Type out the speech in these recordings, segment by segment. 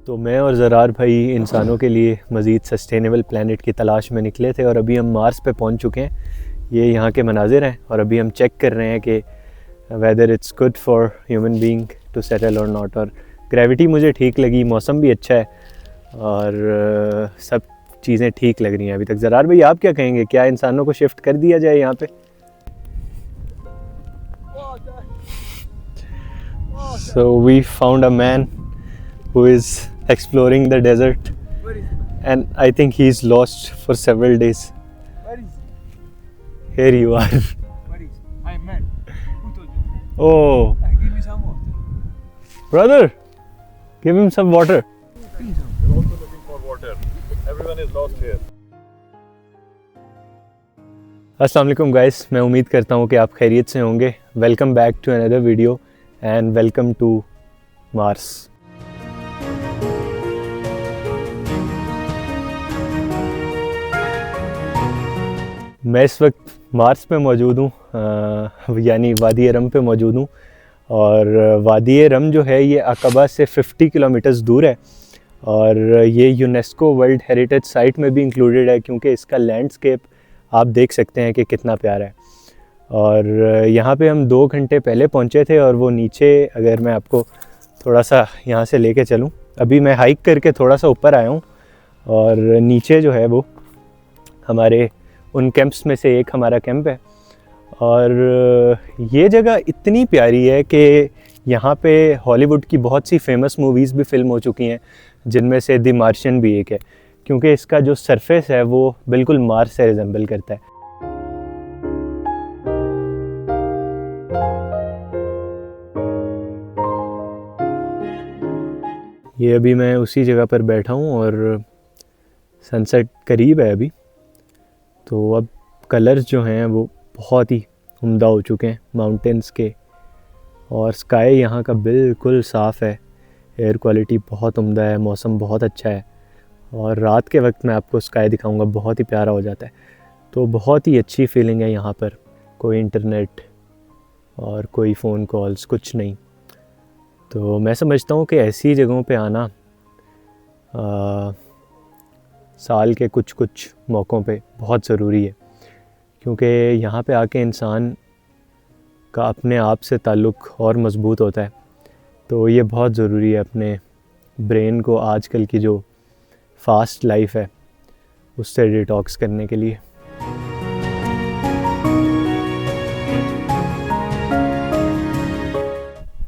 तो मैं और ज़रार भाई इंसानों के लिए मज़ीद सस्टेनेबल प्लैनेट की तलाश में निकले थे और अभी हम मार्स पे पहुंच चुके हैं। ये यहाँ के मनाजिर हैं और अभी हम चेक कर रहे हैं कि whether it's good for human being to settle और नॉट। और ग्रेविटी मुझे ठीक लगी, मौसम भी अच्छा है और सब चीज़ें ठीक लग रही हैं अभी तक। ज़रार भाई आप क्या कहेंगे, क्या इंसानों को शिफ्ट कर दिया जाए यहाँ पे? So we found a man who is exploring the desert and I think he's lost for several days. Where is he? Here you are. Where is he? I am man. Who told you? Oh, Give me some water. brother, give him some water. Please. We're also looking for water. Everyone is lost here. अस्सलाम वालेकुम guys, मैं उम्मीद करता हूँ कि आप खैरियत से होंगे। Welcome back to another video and welcome to Mars. मैं इस वक्त मार्स पे मौजूद हूँ, यानी वादी रम पे मौजूद हूँ। और वादी रम जो है ये अकबा से 50 किलोमीटर्स दूर है और ये यूनेस्को वर्ल्ड हेरिटेज साइट में भी इंक्लूडेड है क्योंकि इसका लैंडस्केप आप देख सकते हैं कि कितना प्यारा है। और यहाँ पे हम 2 घंटे पहले पहुँचे थे और वो नीचे, अगर मैं आपको थोड़ा सा यहाँ से लेके चलूँ, अभी मैं हाइक करके थोड़ा सा ऊपर आया हूँ और नीचे जो है वो हमारे उन कैंप्स में से एक हमारा कैंप है। और ये जगह इतनी प्यारी है कि यहाँ पे हॉलीवुड की बहुत सी फेमस मूवीज़ भी फिल्म हो चुकी हैं, जिनमें से द मार्शियन भी एक है, क्योंकि इसका जो सरफेस है वो बिल्कुल मार्स से रिजेंबल करता है। ये अभी मैं उसी जगह पर बैठा हूँ और सनसेट करीब है अभी, तो अब कलर्स जो हैं वो बहुत ही उम्दा हो चुके हैं माउंटेन्स के। और स्काई यहाँ का बिल्कुल साफ़ है, एयर क्वालिटी बहुत उम्दा है, मौसम बहुत अच्छा है और रात के वक्त मैं आपको स्काई दिखाऊंगा, बहुत ही प्यारा हो जाता है। तो बहुत ही अच्छी फीलिंग है यहाँ पर, कोई इंटरनेट और कोई फ़ोन कॉल्स, कुछ नहीं। तो मैं समझता हूँ कि ऐसी जगहों पे आना साल के कुछ मौक़ों पे बहुत ज़रूरी है, क्योंकि यहाँ पे आके इंसान का अपने आप से ताल्लुक़ और मज़बूत होता है। तो ये बहुत ज़रूरी है अपने ब्रेन को आजकल की जो फास्ट लाइफ है उससे डिटॉक्स करने के लिए।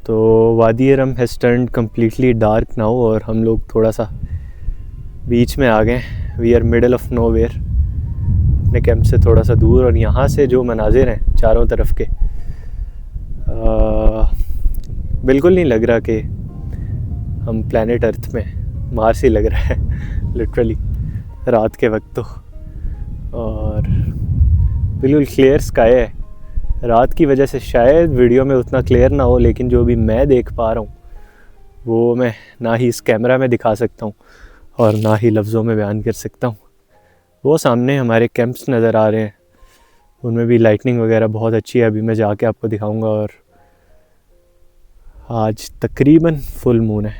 तो Wadi Rum has turned completely dark now और हम लोग थोड़ा सा बीच में आ गए। We are middle of nowhere, अपने कैंप से थोड़ा सा दूर। और यहाँ से जो मनाजिर हैं चारों तरफ के, बिल्कुल नहीं लग रहा कि हम प्लैनेट अर्थ में, मार्स ही लग रहा है लिटरली रात के वक्त तो। और बिल्कुल क्लियर स्काई है, रात की वजह से शायद वीडियो में उतना क्लियर ना हो, लेकिन जो भी मैं देख पा रहा हूँ वो मैं ना ही इस कैमरा में दिखा सकता हूँ और ना ही लफ्ज़ों में बयान कर सकता हूँ। वो सामने हमारे कैंप्स नज़र आ रहे हैं, उनमें भी लाइटनिंग वगैरह बहुत अच्छी है, अभी मैं जाके आपको दिखाऊंगा। और आज तकरीबन फुल मून है।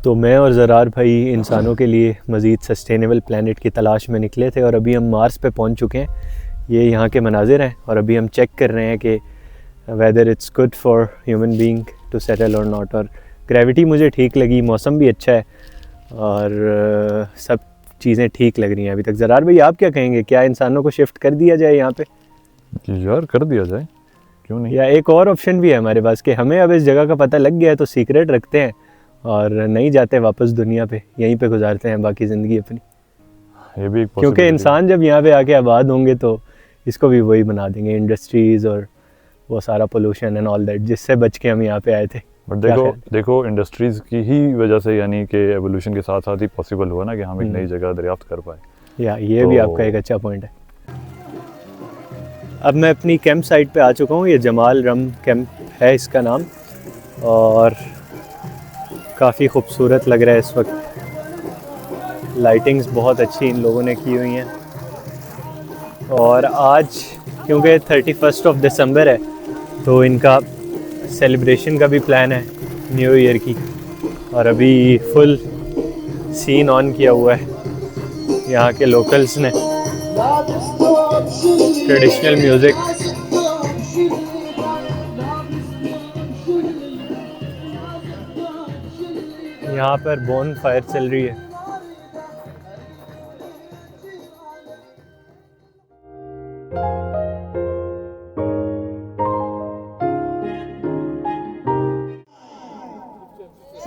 तो मैं और ज़रार भाई इंसानों के लिए मज़ीद सस्टेनेबल प्लैनेट की तलाश में निकले थे और अभी हम मार्स पे पहुंच चुके हैं। ये यहाँ के मनाजिर हैं और अभी हम चेक कर रहे हैं कि whether it's good for human being to settle और नॉट। और ग्रेविटी मुझे ठीक लगी, मौसम भी अच्छा है और सब चीज़ें ठीक लग रही हैं अभी तक। ज़रार भाई आप क्या कहेंगे, क्या इंसानों को शिफ्ट कर दिया जाए यहाँ पे? यार कर दिया जाए, क्यों नहीं। या एक और ऑप्शन भी है हमारे पास कि हमें अब इस जगह का पता लग गया है तो सीक्रेट रखते हैं और नहीं जाते वापस दुनिया पे, यहीं पे गुजारते हैं बाकी ज़िंदगी अपनी। ये भी एक क्योंकि इंसान जब यहाँ पे आके आबाद होंगे तो इसको भी वही बना देंगे, इंडस्ट्रीज़ और वो सारा पोल्यूशन एंड ऑल दैट, जिससे बच के हम यहाँ पे आए थे। बट देखो इंडस्ट्रीज़ की ही वजह से, यानी कि एवोल्यूशन के साथ साथ ही पॉसिबल हुआ ना कि हम एक नई जगह दरियाफ्त कर पाए। या ये भी आपका एक अच्छा पॉइंट है। अब मैं अपनी कैंप साइट पे आ चुका हूँ, ये जमाल रम कैंप है इसका नाम, और काफ़ी खूबसूरत लग रहा है इस वक्त। लाइटिंग्स बहुत अच्छी इन लोगों ने की हुई हैं। और आज क्योंकि 31 दिसंबर है तो इनका सेलिब्रेशन का भी प्लान है न्यू ईयर की, और अभी फुल सीन ऑन किया हुआ है यहाँ के लोकल्स ने, ट्रेडिशनल म्यूज़िक। यहाँ पर बोन फायर चल रही है।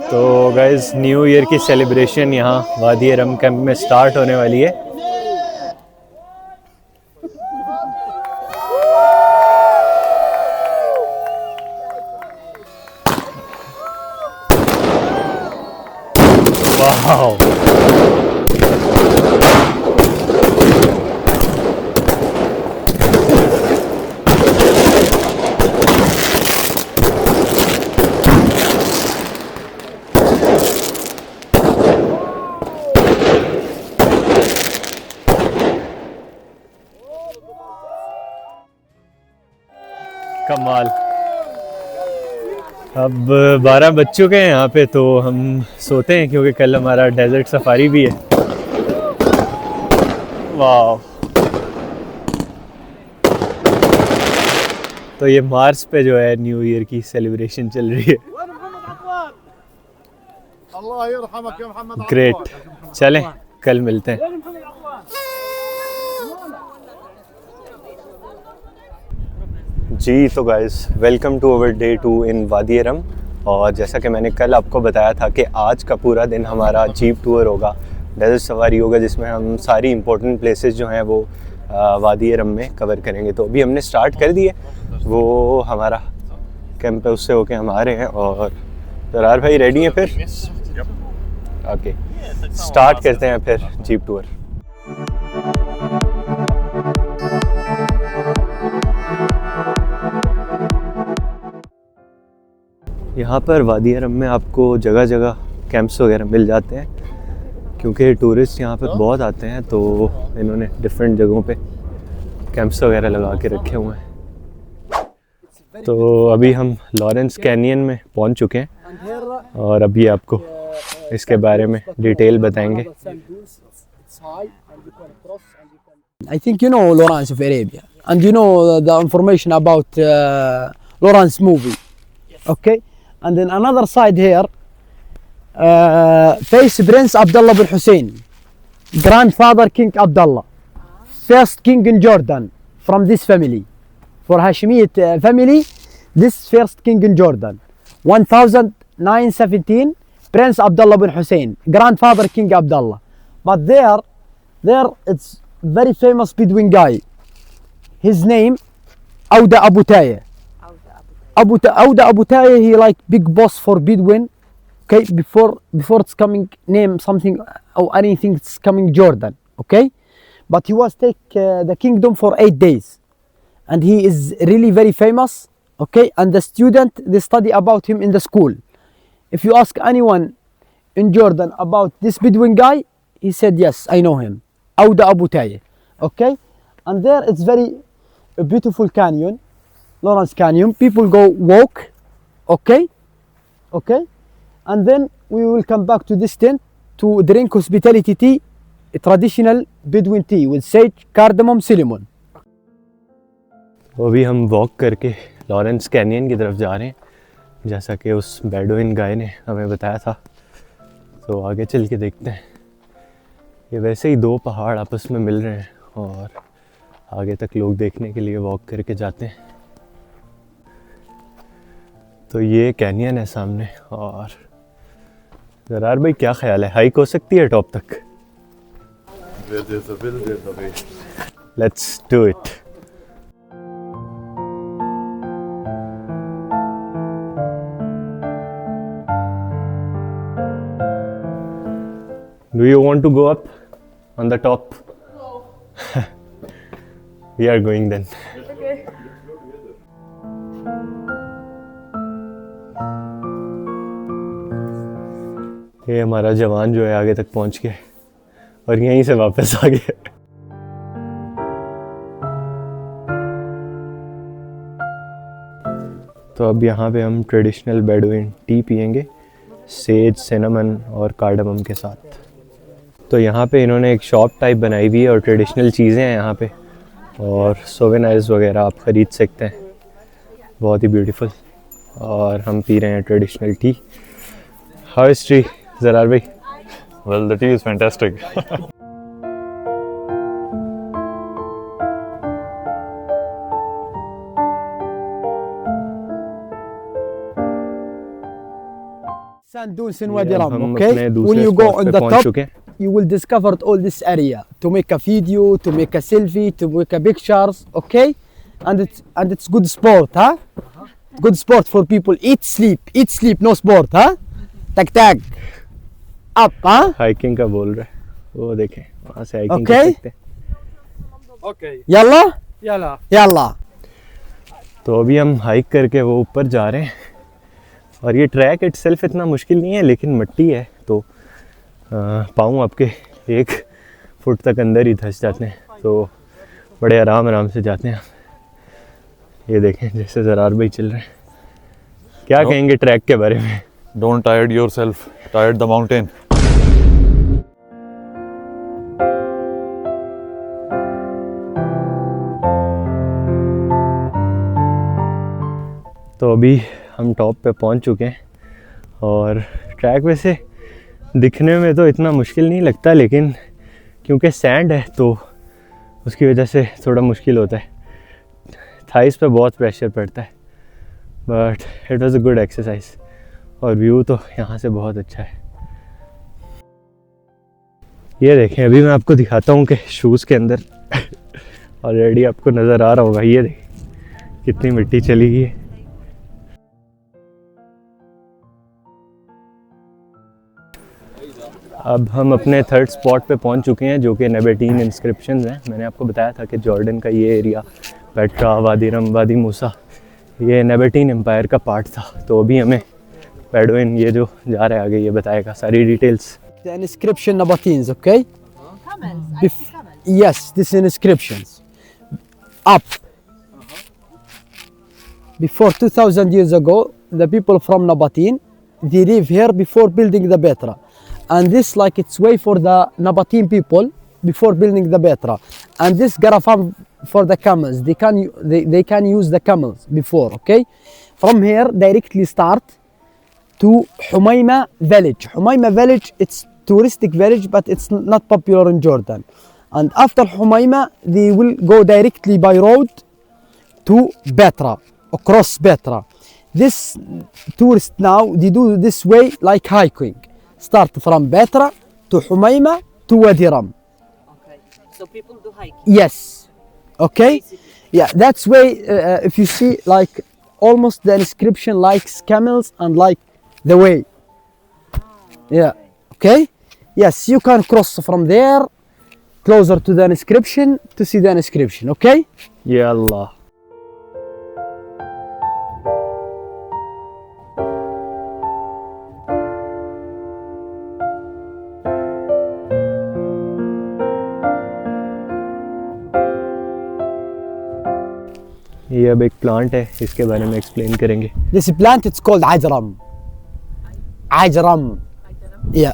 तो गाइस न्यू ईयर की सेलिब्रेशन यहाँ वादी रम कैंप में स्टार्ट होने वाली है। वाह, कमाल। अब 12 बज चुके हैं यहाँ पे, तो हम सोते हैं क्योंकि कल हमारा डेजर्ट सफारी भी है। वाह, तो ये मार्स पे जो है न्यू ईयर की सेलिब्रेशन चल रही है। ग्रेट, चलें कल मिलते हैं। जी तो guys, welcome to our day 2 in Wadi Rum. और जैसा कि मैंने कल आपको बताया था कि आज का पूरा दिन हमारा जीप टूर होगा, डेजर्ट सवारी होगा, जिसमें हम सारी इंपॉर्टेंट प्लेसेस जो हैं वो वादी रम में कवर करेंगे। तो अभी हमने स्टार्ट कर दिए, वो हमारा कैंप है, उससे होके हम आ रहे हैं। और दरार भाई रेडी हैं फिर? ओके, स्टार्ट करते हैं फिर जीप टूर। यहाँ पर वादी रम में आपको जगह जगह कैंप्स वगैरह मिल जाते हैं, क्योंकि टूरिस्ट यहाँ पर बहुत आते हैं, तो इन्होंने डिफरेंट जगहों पे कैंप्स वगैरह लगा के रखे हुए हैं। तो अभी हम लॉरेंस कैनियन में पहुँच चुके हैं और अभी आपको इसके बारे में डिटेल बताएंगे। I think you know Lawrence of Arabia, and you know the information about Lawrence movie, okay? And then another side here, face Prince Abdullah bin Hussein, grandfather King Abdullah, first king in Jordan from this family. For Hashemite family, this first king in Jordan, 1917, Prince Abdullah bin Hussein, grandfather King Abdullah. But there it's very famous Bedouin guy. His name Auda Abu Taya. Auda Abu Taya, he like big boss for Bedouin. Okay, before it's coming name something or anything, it's coming Jordan. Okay, but he was take the kingdom for 8 days, and he is really very famous. Okay, and the student, they study about him in the school. If you ask anyone in Jordan about this Bedouin guy, he said yes, I know him. Auda Abu Taya. Okay, and there it's very a beautiful canyon, Lawrence Canyon. People go walk. Okay, and then we will come back to this tent to drink hospitality tea, a traditional Bedouin tea with sage, cardamom, cinnamon. वो भी हम walk करके Lawrence canyon की तरफ जा रहे हैं, जैसा कि उस बेडुइन गाय ने हमें बताया था। तो आगे चल के देखते हैं। ये वैसे ही दो पहाड़ आपस में मिल रहे हैं और आगे तक लोग देखने के लिए वॉक करके जाते हैं। तो ये कैनियन है सामने। और जरार भाई क्या ख्याल है, हाइक हो सकती है टॉप तक? Let's do it. Do you want to go up on the top? No. We are going then. Okay. ये हमारा जवान जो है आगे तक पहुंच गया और यहीं से वापस आ गया। तो अब यहाँ पे हम ट्रेडिशनल बेडुइन टी पियेंगे सेज, सिनेमन और कार्डमम के साथ। तो यहाँ पे इन्होंने एक शॉप टाइप बनाई हुई है और ट्रेडिशनल चीज़ें हैं यहाँ पे, और सोवेनाइर्स वगैरह आप ख़रीद सकते हैं, बहुत ही ब्यूटीफुल। और हम पी रहे हैं traditional tea. How is tea Zarar भाई? Well, the tea is fantastic. Sand dunes in Wadi अब Rum, हम okay? अपने When दूसरे you go spot on पे the पहुंच top, चुके हैं। you will discover all this area to make a video, to make a selfie, to make a pictures, okay? And it's good sport, huh? Good sport for people. Eat, sleep, no sport, huh? Tag tag. Up, huh? Hiking का बोल रहा है, वो देखें वहाँ से hiking Okay. कर सकते हैं। Okay. Yalla? Yalla. Yalla. तो अभी हम हाइक करके वो ऊपर जा रहे हैं, और ये ट्रैक इटसेल्फ इतना मुश्किल नहीं है, लेकिन मिट्टी है तो पाँव आपके 1 फुट तक अंदर ही धंस जाते हैं, तो बड़े आराम से जाते हैं। ये देखें जैसे ज़रार भाई चल रहे हैं। क्या नो। कहेंगे ट्रैक के बारे में? Don't tire yourself. Tire the mountain. तो अभी हम टॉप पे पहुंच चुके हैं, और ट्रैक वैसे दिखने में तो इतना मुश्किल नहीं लगता, लेकिन क्योंकि सैंड है तो उसकी वजह से थोड़ा मुश्किल होता है, थाइस पे बहुत प्रेशर पड़ता है, but it was a good exercise. और व्यू तो यहाँ से बहुत अच्छा है। ये देखें, अभी मैं आपको दिखाता हूँ कि शूज़ के अंदर ऑलरेडी आपको नज़र आ रहा होगा, ये देखें कितनी मिट्टी चली गई है। अब हम अपने थर्ड स्पॉट पे पहुंच चुके हैं, जो कि नेबेटीन इंस्क्रिप्शंस हैं। मैंने आपको बताया था कि जॉर्डन का ये एरिया, पेट्रा, वादी रम, वादी मूसा, ये नेबेटीन एम्पायर का पार्ट था। तो अभी हमें बेडुइन ये जो जा रहा है आगे, ये बताएगा सारी details. The inscription Nabateens, okay? Camels, I see camels. Yes, this inscriptions. Up. Before 2000 years ago, the people from Nabateen, they live here before building the Petra. And this like it's way for the Nabateen people before building the Petra. And this Garafam for the camels. They can use the camels before, okay? From here directly start to Humayma village. Humayma village, it's touristic village, but it's not popular in Jordan. And after Humayma, they will go directly by road to Petra, across Petra. This tourists now, they do this way like hiking. Start from Petra to Humayma to Wadi Rum. Okay. So people do hiking. Yes. Okay? Yeah, that's way, if you see like almost the inscription likes camels and like the way. Yeah. Okay? Yes, you can cross from there closer to the inscription to see the inscription. Okay? या अल्लाह। ये अब एक plant है, इसके बारे में explain करेंगे। This plant it's called Ajram. Ajram. Yeah.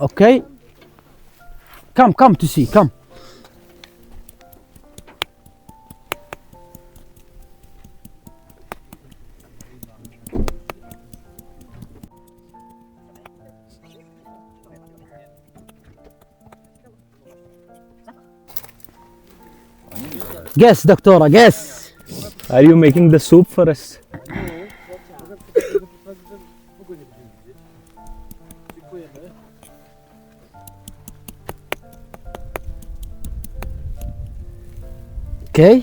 Okay. Come to see, come. Guess, doctora, guess. Are you making the soup for us? Okay.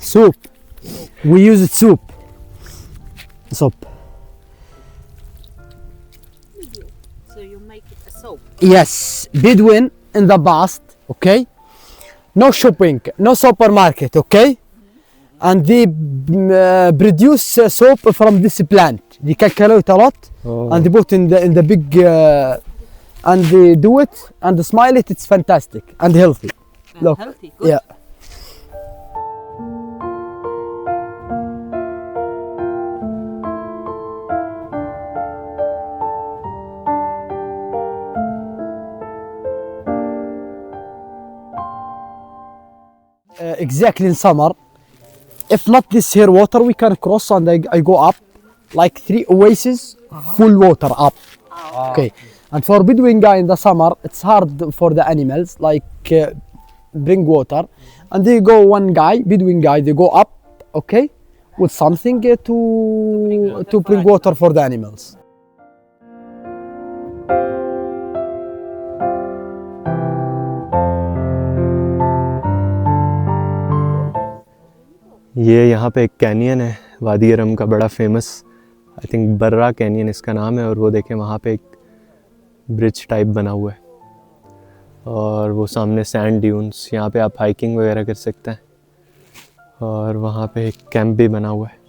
Soup. We use it soup. Soup. So you make it a soap. Yes. Bedouin in the past, okay? No shopping, no supermarket, okay? And they produce soap from this plant. They calculate a lot and they put in the big and they do it and smile it. It's fantastic and healthy. Look, Healthy. Good. yeah. Exactly in summer. If not this here water, we can cross and I go up like 3 oases, full water up. Okay. And for Bedouin guy in the summer, it's hard for the animals, like bring water. And they go one guy, Bedouin guy, they go up, okay, with something to bring water for the animals. ये यहाँ पे एक canyon है वादी रम का बड़ा famous, I think Barra canyon इसका नाम है। और वो देखें वहाँ पे एक ब्रिज टाइप बना हुआ है और वो सामने सैंड ड्यून्स, यहाँ पे आप हाइकिंग वगैरह कर सकते हैं। और वहाँ पे एक कैंप भी बना हुआ है।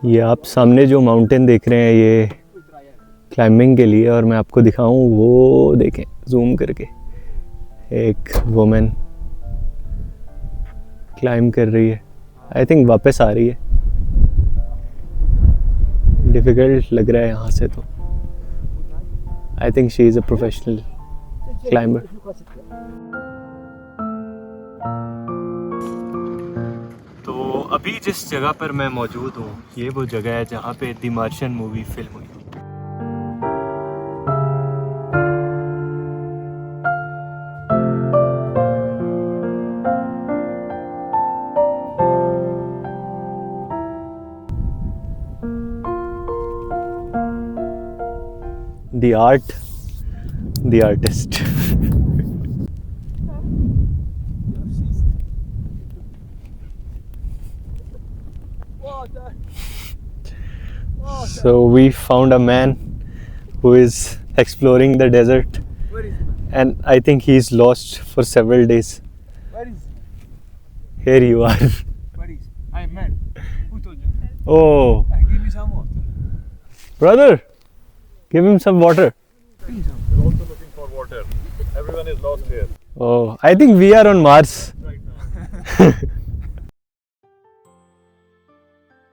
ये आप सामने जो माउंटेन देख रहे हैं ये क्लाइंबिंग के लिए, और मैं आपको दिखाऊं वो देखें जूम करके, एक वुमेन क्लाइंब कर रही है, आई थिंक वापस आ रही है। डिफ़िकल्ट लग रहा है यहाँ से, तो I think she is a professional climber. तो अभी जिस जगह पर मैं मौजूद हूँ ये वो जगह है जहाँ पे द मार्शियन मूवी फिल्म हुई थी। The art, the artist. So we found a man who is exploring the desert, and I think he's lost for several days. Where is he? Here you are. Where is he? I'm man. Who told you? Oh, Give me some water. brother, give him some water. We're also looking for water. Everyone is lost here. Oh, I think we are on Mars. Right now.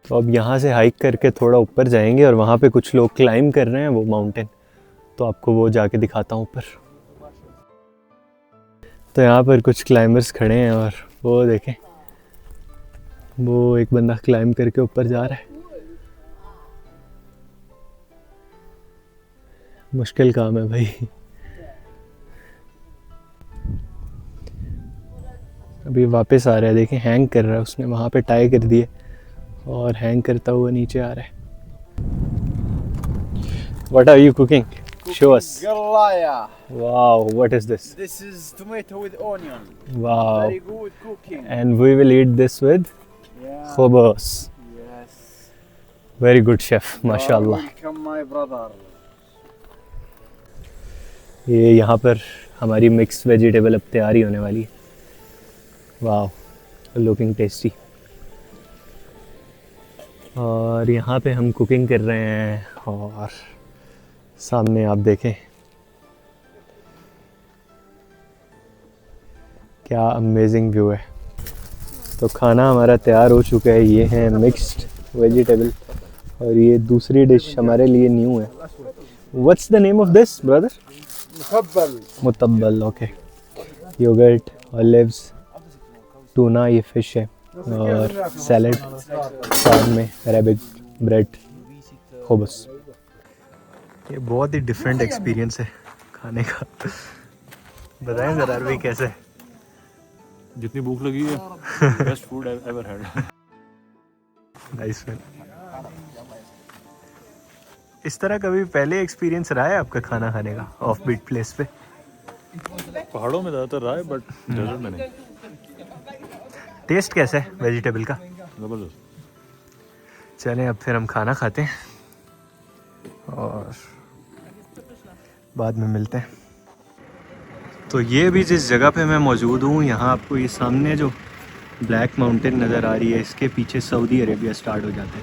तो अब यहाँ से hike करके थोड़ा ऊपर जाएंगे और वहाँ पे कुछ लोग क्लाइंब कर रहे हैं वो माउंटेन, तो आपको वो जाके दिखाता हूँ ऊपर। तो यहाँ पर कुछ क्लाइंबर्स खड़े हैं और वो देखें, वो एक बंदा क्लाइंब करके ऊपर जा रहा है। मुश्किल काम है भाई। अभी वापस आ रहा है, देखें हैंग कर रहा है, उसने वहाँ पे टाई कर दिए और हैंग करता हुआ नीचे आ रहा है। What are you cooking? Show us. Galaya. Wow, what is this? This is tomato with onion. Wow. Very good cooking. And we will eat this with Yeah. khobos. Yes. Very good chef, You are mashallah. Welcome, my brother. ये यहाँ पर हमारी mix vegetable अब तैयार ही होने वाली है। वाह, लुकिंग टेस्टी। और यहाँ पे हम कुकिंग कर रहे हैं और सामने आप देखें क्या अमेजिंग व्यू है। तो खाना हमारा तैयार हो चुका है। ये है मिक्स्ड वेजिटेबल और ये दूसरी डिश हमारे लिए न्यू है। What's the name of this brother? Mutabbal. मुतब्बल। ओके, योगर्ट, ऑलिव्स, टूना, ये फिश है और सैलड, साथ में अरेबिक ब्रेड, खोबस। ये बहुत ही डिफरेंट एक्सपीरियंस है खाने का। बताएं ज़रा अरवी कैसे है? जितनी भूख लगी है, best food I ever had. Nice man. इस तरह कभी पहले एक्सपीरियंस रहा है आपका खाना खाने का ऑफ बीट प्लेस पे? पहाड़ों में ज़्यादातर रहा है बट डेजर्ट में नहीं। टेस्ट कैसा है वेजिटेबल का? ज़बरदस्त। चलें अब फिर हम खाना खाते हैं और बाद में मिलते हैं। तो ये भी जिस जगह पे मैं मौजूद हूँ, यहाँ आपको ये सामने जो ब्लैक माउंटेन नज़र आ रही है, इसके पीछे सऊदी अरेबिया स्टार्ट हो जाता है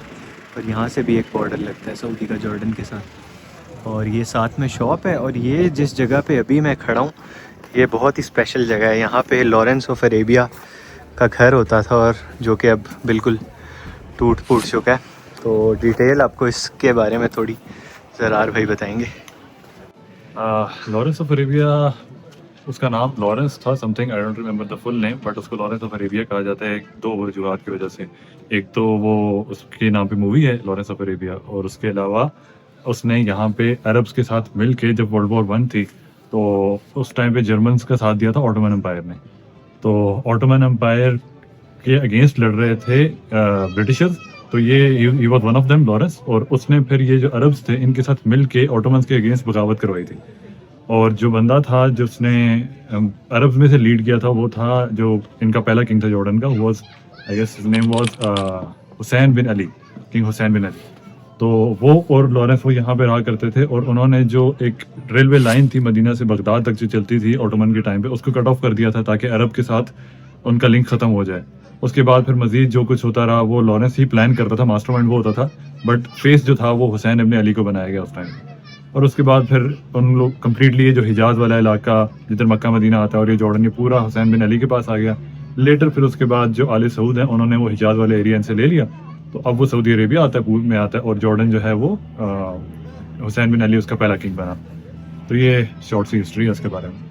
और यहाँ से भी एक बॉर्डर लगता है सऊदी का जॉर्डन के साथ। और ये साथ में शॉप है। और ये जिस जगह पे अभी मैं खड़ा हूँ, ये बहुत ही स्पेशल जगह है। यहाँ पे लॉरेंस ऑफ अरेबिया का घर होता था और जो कि अब बिल्कुल टूट फूट चुका है। तो डिटेल आपको इसके बारे में थोड़ी ज़रार भाई बताएंगे। लॉरेंस ऑफ अरेबिया, उसका नाम लॉरेंस था something, I don't remember the full name, but उसको लॉरेंस ऑफ अरेबिया कहा जाता है दो वजूहत की वजह से। एक तो वो उसके नाम पे मूवी है लॉरेंस ऑफ अरेबिया, और उसके अलावा उसने यहाँ पे अरब्स के साथ मिल के जब वर्ल्ड वॉर 1 थी तो उस टाइम पे जर्मन्स का साथ दिया था ऑटोमन एम्पायर ने। तो ऑटोमन एम्पायर के अगेंस्ट लड़ रहे थे ब्रिटिशर्स, तो ये he was one of them Lawrence. और उसने फिर ये जो अरब्स थे इनके साथ मिल के ऑटोमन्स के अगेंस्ट बगावत करवाई थी। और जो बंदा था जिसने अरब्स में से लीड किया था वो था जो इनका पहला किंग था जॉर्डन का, was I guess his name was Hussein bin Ali, king Hussein bin Ali. तो वो और लॉरेंस वो यहाँ पे रहा करते थे और उन्होंने जो एक रेलवे लाइन थी मदीना से बगदाद तक जो चलती थी ऑटोमन के टाइम पे, उसको कट ऑफ कर दिया था ताकि अरब के साथ उनका लिंक ख़त्म हो जाए। उसके बाद फिर मज़ीद जो कुछ होता रहा वो लॉरेंस ही प्लान करता था, मास्टरमाइंड वो होता था, बट फेस जो था वो हुसैन इब्न अली को बनाया गया उस टाइम। और उसके बाद फिर उन लोग कम्प्लीटली ये जो हिजाज वाला इलाका जिधर मक्का मदीना आता है और ये जॉर्डन, ये पूरा हुसैन बिन अली के पास आ गया। लेटर फिर उसके बाद जो आले सऊद हैं उन्होंने वो हिजाज वाले एरिया इनसे ले लिया, तो अब वो सऊदी अरेबिया आता है, पूर्व में आता है, और जॉर्डन जो है वो हुसैन बिन अली उसका पहला किंग बना। तो ये शॉर्ट सी हिस्ट्री है उसके बारे में।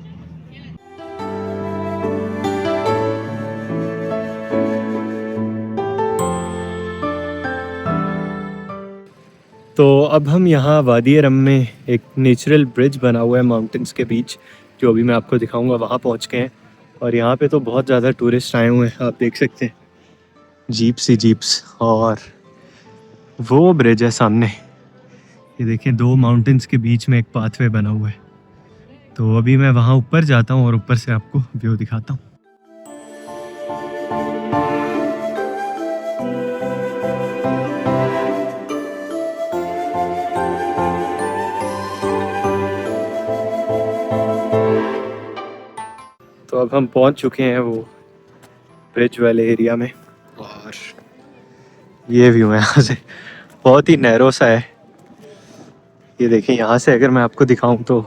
तो अब हम यहाँ वादी रम में एक नेचुरल ब्रिज बना हुआ है माउंटेन्स के बीच, जो अभी मैं आपको दिखाऊंगा, वहाँ पहुँच गए हैं। और यहाँ पे तो बहुत ज़्यादा टूरिस्ट आए हुए हैं, आप देख सकते हैं जीप्स। और वो ब्रिज है सामने, ये देखें, दो माउंटेन्स के बीच में एक पाथवे बना हुआ है। तो अभी मैं वहाँ ऊपर जाता हूँ और ऊपर से आपको व्यू दिखाता हूँ। तो अब हम पहुँच चुके हैं वो ब्रिज वाले एरिया में और ये व्यू है यहाँ से, बहुत ही नैरो सा है। ये देखिए, यहाँ से अगर मैं आपको दिखाऊं तो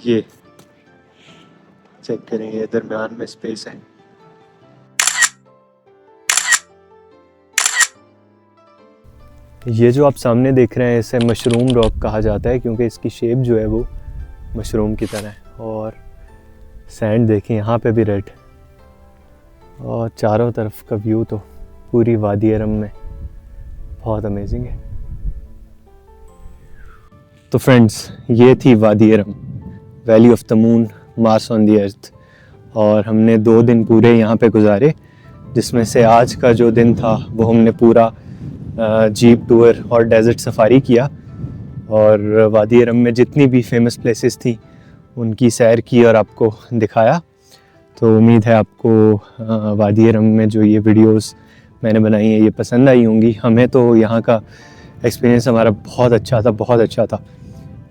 ये चेक करें, ये दरम्यान में स्पेस है। ये जो आप सामने देख रहे हैं इसे मशरूम रॉक कहा जाता है, क्योंकि इसकी शेप जो है वो मशरूम की तरह है। और सैंड देखिए यहाँ पे भी रेड, और चारों तरफ का व्यू तो पूरी वादी रम में बहुत अमेजिंग है। तो फ्रेंड्स, ये थी Wadi Rum, valley of the moon, Mars on the earth. और हमने 2 दिन पूरे यहाँ पे गुजारे, जिसमें से आज का जो दिन था वो हमने पूरा जीप टूर और डेजर्ट सफारी किया और वादी रम में जितनी भी फेमस प्लेसेस थी उनकी सैर की और आपको दिखाया। तो उम्मीद है आपको वादी रम में जो ये वीडियोस मैंने बनाई हैं ये पसंद आई होंगी। हमें तो यहाँ का एक्सपीरियंस हमारा बहुत अच्छा था।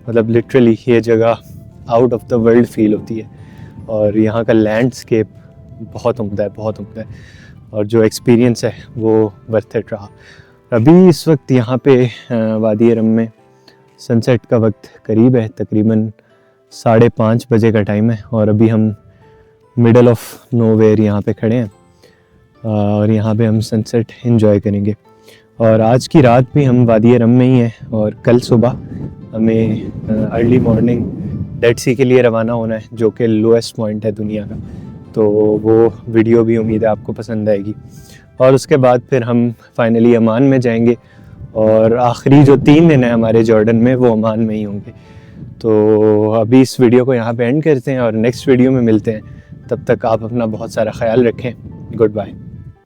मतलब लिटरली ये जगह out of the world feel होती है और यहाँ का लैंडस्केप बहुत उम्दा है और जो एक्सपीरियंस है वो वर्थ इट रहा। अभी इस वक्त यहाँ पे वादी रम में सनसेट का वक्त करीब है, तकरीबन 5:30 बजे का टाइम है और अभी हम मिडल ऑफ नोवेयर यहाँ पे खड़े हैं और यहाँ पे हम सनसेट एंजॉय करेंगे। और आज की रात भी हम वादी रम में ही हैं और कल सुबह हमें अर्ली मॉर्निंग डेड सी के लिए रवाना होना है, जो कि लोएस्ट पॉइंट है दुनिया का। तो वो वीडियो भी उम्मीद है आपको पसंद आएगी। और उसके बाद फिर हम फाइनली अमान में जाएंगे और आखिरी जो 3 दिन है हमारे जॉर्डन में वो अमान में ही होंगे। तो अभी इस वीडियो को यहाँ पे एंड करते हैं और नेक्स्ट वीडियो में मिलते हैं। तब तक आप अपना बहुत सारा ख्याल रखें। Good bye.